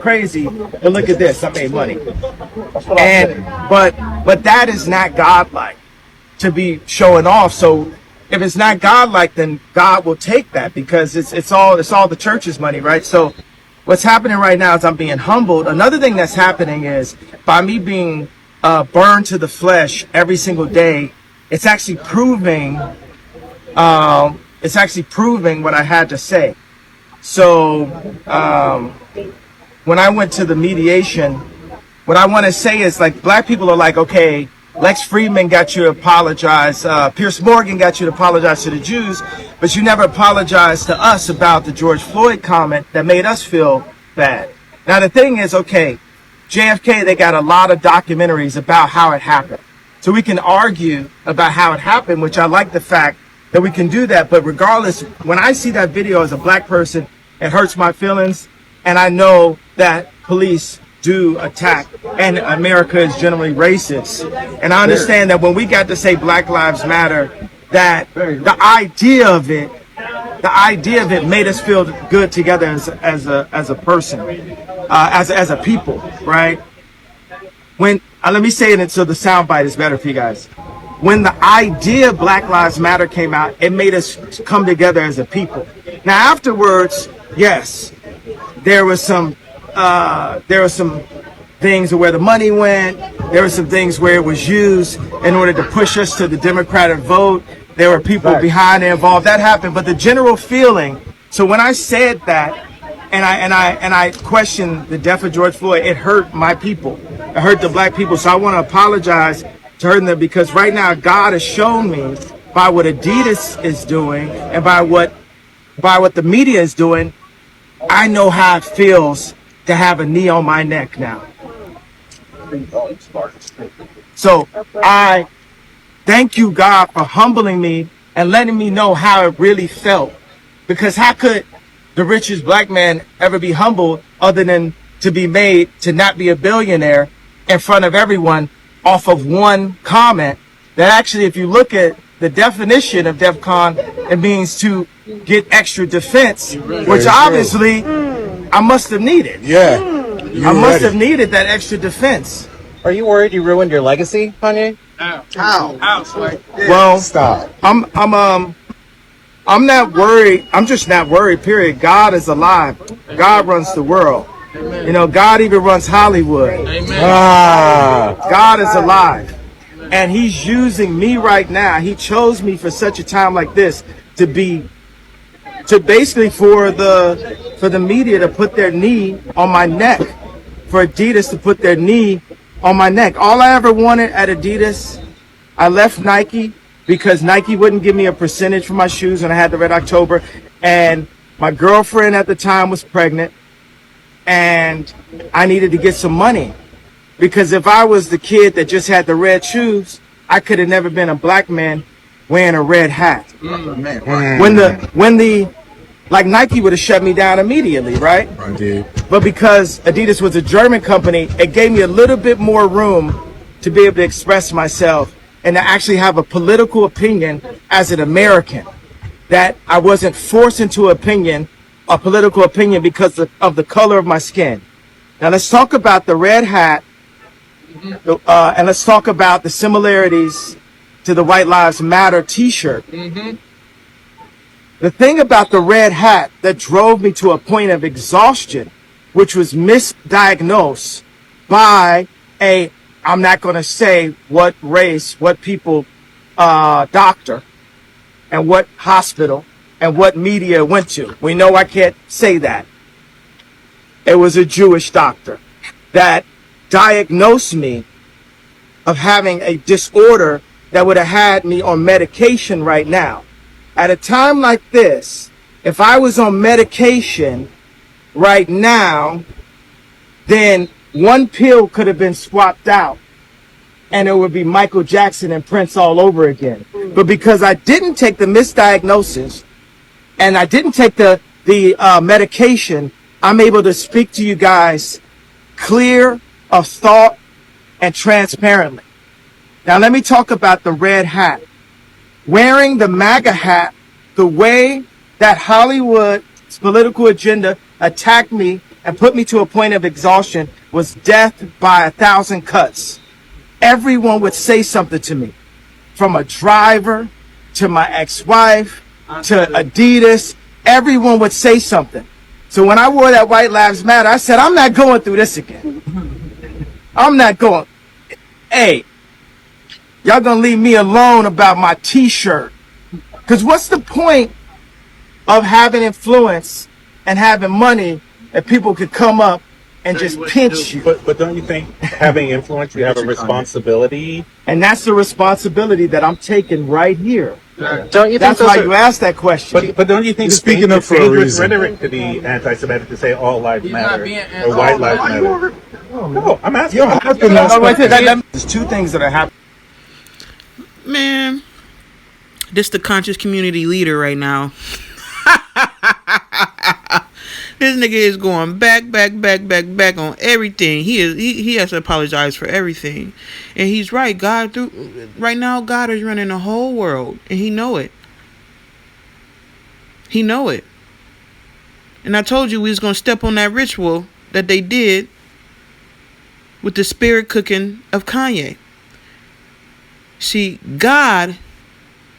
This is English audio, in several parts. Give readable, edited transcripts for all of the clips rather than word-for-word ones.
crazy, but look at this, I made money. And but that is not godlike to be showing off. So if it's not godlike, then God will take that, because it's all the church's money, right? So what's happening right now is I'm being humbled. Another thing that's happening is by me being burned to the flesh every single day, it's actually proving what I had to say. So when I went to the mediation, what I want to say is, like, black people are like, okay, Lex Friedman got you to apologize, Pierce Morgan got you to apologize to the Jews, but you never apologized to us about the George Floyd comment that made us feel bad. Now the thing is, okay, JFK, they got a lot of documentaries about how it happened. So we can argue about how it happened, which I like the fact that we can do that. But regardless, when I see that video as a black person, it hurts my feelings. And I know that police do attack, and America is generally racist. And I understand that when we got to say Black Lives Matter, that the idea of it made us feel good together as a person, as a people, right? When let me say it so the soundbite is better for you guys. When the idea of Black Lives Matter came out, it made us come together as a people. Now afterwards, yes, there were some things where the money went. There were some things where it was used in order to push us to the Democratic vote. There were people behind it involved. That happened. But the general feeling. So when I said that, and I questioned the death of George Floyd, it hurt my people. It hurt the black people. So I want to apologize to hurting them, because right now God has shown me by what Adidas is doing and by what the media is doing, I know how it feels to have a knee on my neck now. So I thank you, God, for humbling me and letting me know how it really felt. Because how could the richest black man ever be humbled other than to be made to not be a billionaire in front of everyone off of one comment that actually, if you look at the definition of DEFCON, it means to get extra defense, which obviously I must have needed. Yeah. I must have needed that extra defense. Are you worried you ruined your legacy, Kanye? How? Well, Stop. I'm not worried. I'm just not worried, period. God is alive. God runs the world. You know, God even runs Hollywood. God is alive. And he's using me right now. He chose me for such a time like this to basically for the media to put their knee on my neck, for Adidas to put their knee on my neck. All I ever wanted at Adidas, I left Nike because Nike wouldn't give me a percentage for my shoes when I had the Red October, and my girlfriend at the time was pregnant, and I needed to get some money. Because if I was the kid that just had the red shoes, I could have never been a black man wearing a red hat. Like Nike would have shut me down immediately, right? Indeed. But because Adidas was a German company, it gave me a little bit more room to be able to express myself and to actually have a political opinion as an American. That I wasn't forced into a political opinion because of the color of my skin. Now let's talk about the red hat. And let's talk about the similarities to the White Lives Matter t-shirt. The thing about the red hat that drove me to a point of exhaustion, which was misdiagnosed by I'm not going to say what race, what people, doctor, and what hospital, and what media went to. We know I can't say that. It was a Jewish doctor that diagnosed me of having a disorder that would have had me on medication right now. At a time like this, if I was on medication right now, then one pill could have been swapped out and it would be Michael Jackson and Prince all over again. But because I didn't take the misdiagnosis and I didn't take the medication, I'm able to speak to you guys clear of thought and transparently. Now let me talk about the red hat. Wearing the MAGA hat, the way that Hollywood's political agenda attacked me and put me to a point of exhaustion was death by 1,000 cuts. Everyone would say something to me, from a driver to my ex-wife to Adidas. Everyone would say something. So when I wore that White Lives Matter, I said, I'm not going through this again. I'm not going. Hey, y'all gonna leave me alone about my t-shirt. Because what's the point of having influence and having money if people could come up and just pinch you? But don't you think having influence, you have a responsibility? And that's the responsibility that I'm taking right here. Don't you think That's why you asked that question. But don't you think He's speaking up for a dangerous reason. rhetoric to be anti-Semitic to say all lives matter or white lives matter? No, I'm asking. You don't have to know. There's two things that are happening. Man, this the conscious community leader right now. This nigga is going back on everything. He has to apologize for everything. And he's right. Right now, God is running the whole world. And he know it. He know it. And I told you we was going to step on that ritual that they did with the spirit cooking of Kanye. See, God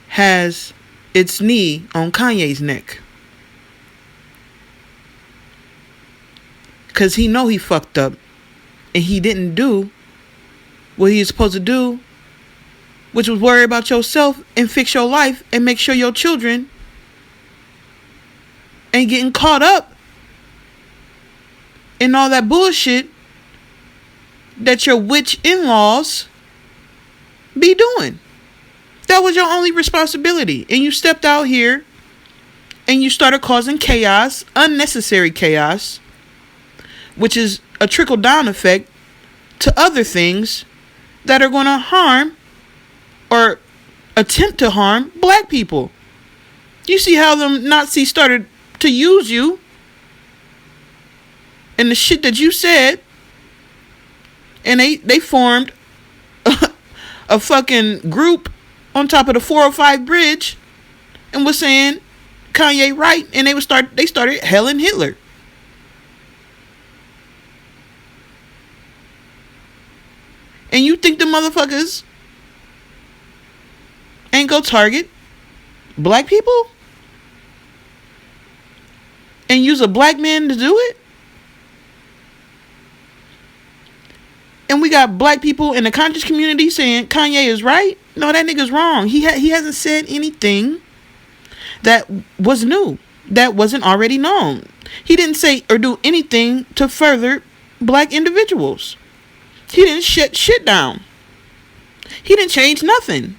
has its knee on Kanye's neck. Because he know he fucked up. And he didn't do what he was supposed to do, which was worry about yourself and fix your life and make sure your children ain't getting caught up in all that bullshit that your witch in-laws be doing. That was your only responsibility. And you stepped out here and you started causing chaos, unnecessary chaos, which is a trickle-down effect to other things that are going to harm or attempt to harm black people. You see how them Nazis started to use you and the shit that you said, and they formed a fucking group on top of the 405 bridge and was saying Kanye right, and they started helling Hitler. And you think the motherfuckers ain't go target black people? And use a black man to do it? And we got black people in the conscious community saying Kanye is right? No, that nigga's wrong. He hasn't said anything that was new, that wasn't already known. He didn't say or do anything to further black individuals. He didn't shut shit down. He didn't change nothing.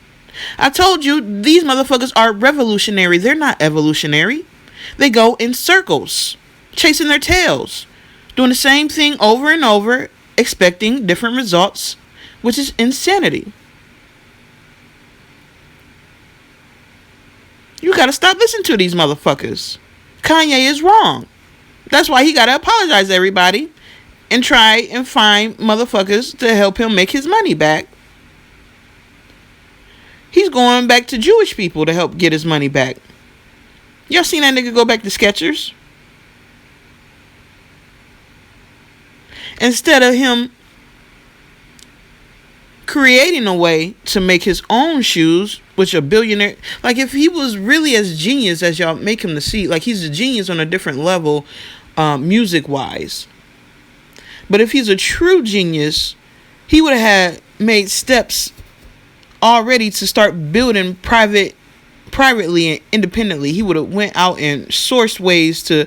I told you, these motherfuckers are revolutionary. They're not evolutionary. They go in circles, chasing their tails, doing the same thing over and over, expecting different results, which is insanity. You gotta stop listening to these motherfuckers. Kanye is wrong. That's why he gotta apologize to everybody and try and find motherfuckers to help him make his money back. He's going back to Jewish people to help get his money back. Y'all seen that nigga go back to Skechers? Instead of him creating a way to make his own shoes, which a billionaire, like if he was really as genius as y'all make him to see, like he's a genius on a different level, music wise. But if he's a true genius, he would have had made steps already to start building privately and independently. He would have went out and sourced ways to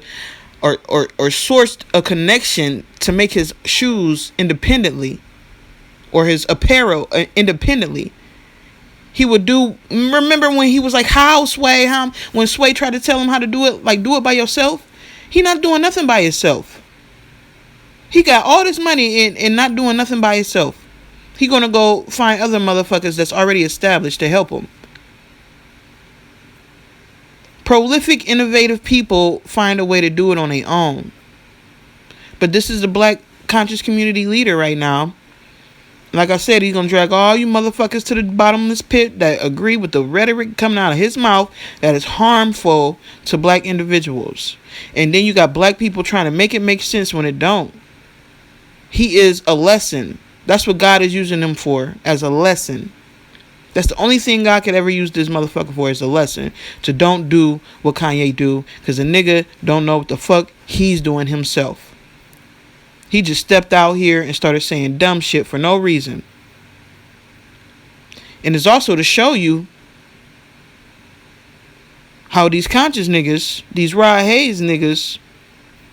or sourced a connection to make his shoes independently or his apparel independently. He would remember when he was like, when Sway tried to tell him how to do it, like do it by yourself? He not doing nothing by himself. He got all this money and not doing nothing by himself. He gonna go find other motherfuckers that's already established to help him. Prolific, innovative people find a way to do it on their own. But this is the black conscious community leader right now. Like I said, he's gonna drag all you motherfuckers to the bottomless pit that agree with the rhetoric coming out of his mouth that is harmful to black individuals. And then you got black people trying to make it make sense when it don't. He is a lesson. That's what God is using him for, as a lesson. That's the only thing God could ever use this motherfucker for, is a lesson. To don't do what Kanye do, because a nigga don't know what the fuck he's doing himself. He just stepped out here and started saying dumb shit for no reason. And it's also to show you how these conscious niggas, these Rod Hayes niggas,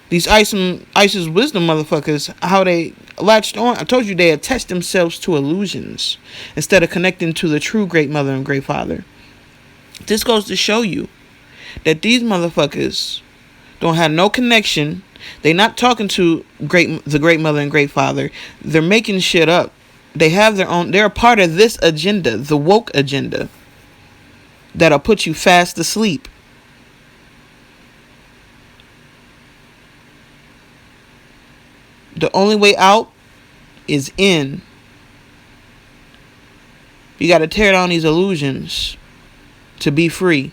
these ISIS wisdom motherfuckers, how they latched on. I told you they attached themselves to illusions instead of connecting to the true great mother and great father. This goes to show you that these motherfuckers don't have no connection. They not talking to the great mother and great father. They're making shit up. They have their own. They're a part of this agenda, the woke agenda, that'll put you fast asleep. The only way out is in. You got to tear down these illusions to be free.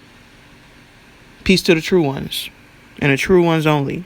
Peace to the true ones, and the true ones only.